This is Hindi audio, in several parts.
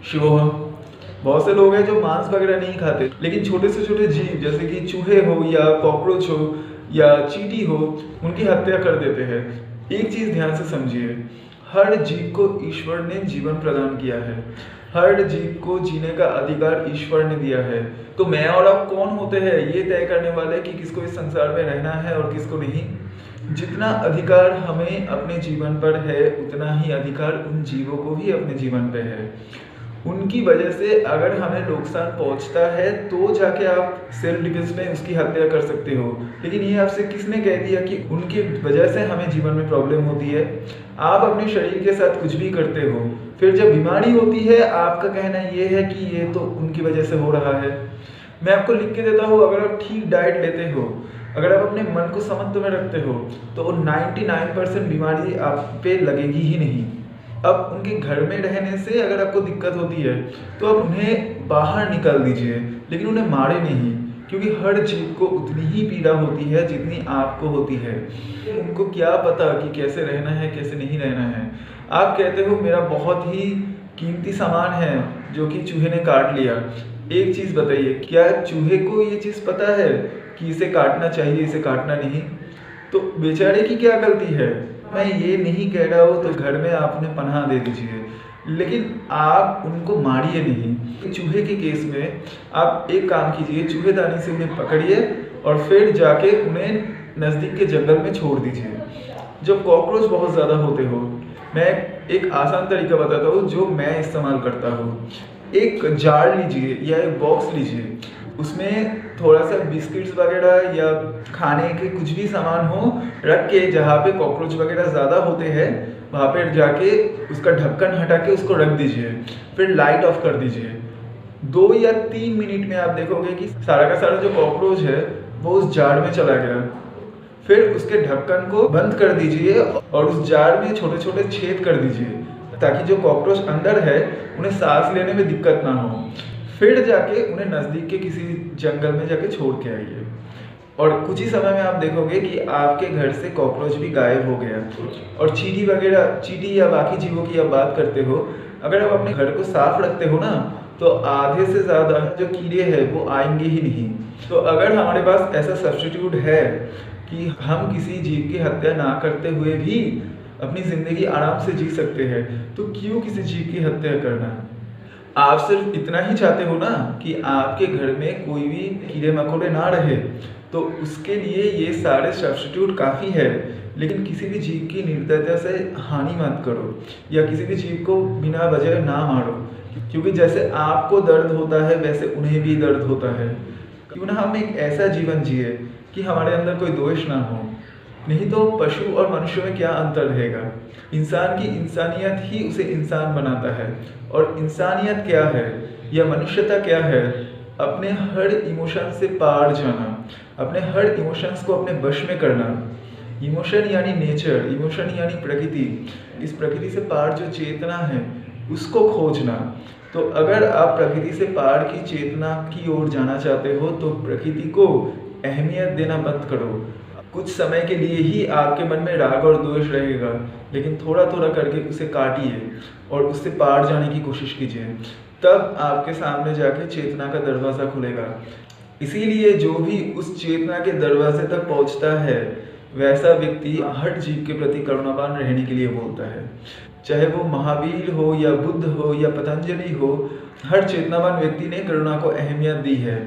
शिवोहम। बहुत से लोग हैं जो मांस वगैरह नहीं खाते, लेकिन छोटे से छोटे जीव जैसे कि चूहे हो या कॉकरोच हो या चींटी हो, उनकी हत्या कर देते हैं। एक चीज़ ध्यान से समझिए, हर जीव को ईश्वर ने जीवन प्रदान किया है। हर जीव को जीने का अधिकार ईश्वर ने दिया है। तो मैं और आप कौन होते हैं ये तय करने वाले कि किसको इस संसार में रहना है और किसको नहीं। जितना अधिकार हमें अपने जीवन पर है, उतना ही अधिकार उन जीवों को भी अपने जीवन पे है। उनकी वजह से अगर हमें नुकसान पहुंचता है तो जाके आप सेल्फ डिफेंस में उसकी हत्या कर सकते हो, लेकिन ये आपसे किसने कह दिया कि उनकी वजह से हमें जीवन में प्रॉब्लम होती है। आप अपने शरीर के साथ कुछ भी करते हो, फिर जब बीमारी होती है आपका कहना ये है कि ये तो उनकी वजह से हो रहा है। मैं आपको लिख के देता हूँ, अगर आप ठीक डाइट लेते हो, अगर आप अपने मन को समत्व में रखते हो, तो 99% बीमारी आप पे लगेगी ही नहीं। अब उनके घर में रहने से अगर आपको दिक्कत होती है तो आप उन्हें बाहर निकाल दीजिए, लेकिन उन्हें मारे नहीं, क्योंकि हर जीव को उतनी ही पीड़ा होती है जितनी आपको होती है। उनको क्या पता कि कैसे रहना है कैसे नहीं रहना है। आप कहते हो मेरा बहुत ही कीमती सामान है जो कि चूहे ने काट लिया। एक चीज़ बताइए, क्या चूहे को ये चीज़ पता है कि इसे काटना चाहिए इसे काटना नहीं? तो बेचारे की क्या गलती है। मैं ये नहीं कह रहा हूँ तो घर में आप उन्हें पनाह दे दीजिए, लेकिन आप उनको मारिए नहीं। चूहे के केस में आप एक काम कीजिए, चूहेदानी से उन्हें पकड़िए और फिर जाके उन्हें नज़दीक के जंगल में छोड़ दीजिए। जब कॉकरोच बहुत ज़्यादा होते हो, मैं एक आसान तरीका बताता हूँ जो मैं इस्तेमाल करता हूँ। एक जार लीजिए या एक बॉक्स लीजिए, उसमें थोड़ा सा बिस्किट्स वगैरह या खाने के कुछ भी सामान हो रख के, जहाँ पे कॉकरोच वगैरह ज़्यादा होते हैं वहाँ पे जाके उसका ढक्कन हटा के उसको रख दीजिए, फिर लाइट ऑफ कर दीजिए। 2 या 3 मिनट में आप देखोगे कि सारा का सारा जो कॉकरोच है वो उस जार में चला गया। फिर उसके ढक्कन को बंद कर दीजिए और उस जार में छोटे छोटे छेद कर दीजिए, ताकि जो कॉकरोच अंदर है उन्हें सांस लेने में दिक्कत ना हो। फिर जाके उन्हें नज़दीक के किसी जंगल में जाके छोड़ के आइए, और कुछ ही समय में आप देखोगे कि आपके घर से कॉकरोच भी गायब हो गया। और चींटी वगैरह, चींटी या बाकी जीवों की आप बात करते हो, अगर आप अपने घर को साफ रखते हो ना, तो आधे से ज़्यादा जो कीड़े हैं वो आएंगे ही नहीं। तो अगर हमारे पास ऐसा सब्स्टिट्यूट है कि हम किसी जीव की हत्या ना करते हुए भी अपनी ज़िंदगी आराम से जी सकते हैं, तो क्यों किसी जीव की हत्या करना। आप सिर्फ इतना ही चाहते हो ना कि आपके घर में कोई भी कीड़े मकोड़े ना रहे, तो उसके लिए ये सारे सब्स्टिट्यूट काफ़ी है। लेकिन किसी भी जीव की निर्दयता से हानि मत करो या किसी भी जीव को बिना वजह ना मारो, क्योंकि जैसे आपको दर्द होता है वैसे उन्हें भी दर्द होता है। क्यों ना हम एक ऐसा जीवन जिए कि हमारे अंदर कोई दोष ना हो। नहीं तो पशु और मनुष्य में क्या अंतर रहेगा। इंसान की इंसानियत ही उसे इंसान बनाता है। और इंसानियत क्या है या मनुष्यता क्या है? अपने हर इमोशन से पार जाना, अपने हर इमोशंस को अपने वश में करना। इमोशन यानी नेचर, इमोशन यानी प्रकृति। इस प्रकृति से पार जो चेतना है उसको खोजना। तो अगर आप प्रकृति से पार की चेतना की ओर जाना चाहते हो तो प्रकृति को अहमियत देना बंद करो। कुछ समय के लिए ही आपके मन में राग और द्वेष रहेगा, लेकिन थोड़ा थोड़ा करके उसे काटिए और उससे पार जाने की कोशिश कीजिए। तब आपके सामने जाके चेतना का दरवाज़ा खुलेगा। इसीलिए जो भी उस चेतना के दरवाजे तक पहुंचता है, वैसा व्यक्ति हर जीव के प्रति करुणावान रहने के लिए बोलता है। चाहे वो महावीर हो या बुद्ध हो या पतंजलि हो, हर चेतनावान व्यक्ति ने करुणा को अहमियत दी है।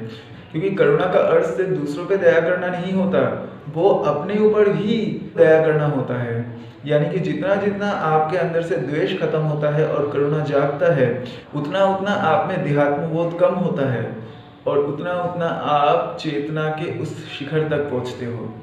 क्योंकि करुणा का अर्थ सिर्फ दूसरों पे दया करना नहीं होता, वो अपने ऊपर भी दया करना होता है। यानी कि जितना जितना आपके अंदर से द्वेष खत्म होता है और करुणा जागता है, उतना उतना आप में देहात्मबोध कम होता है और उतना उतना आप चेतना के उस शिखर तक पहुंचते हो।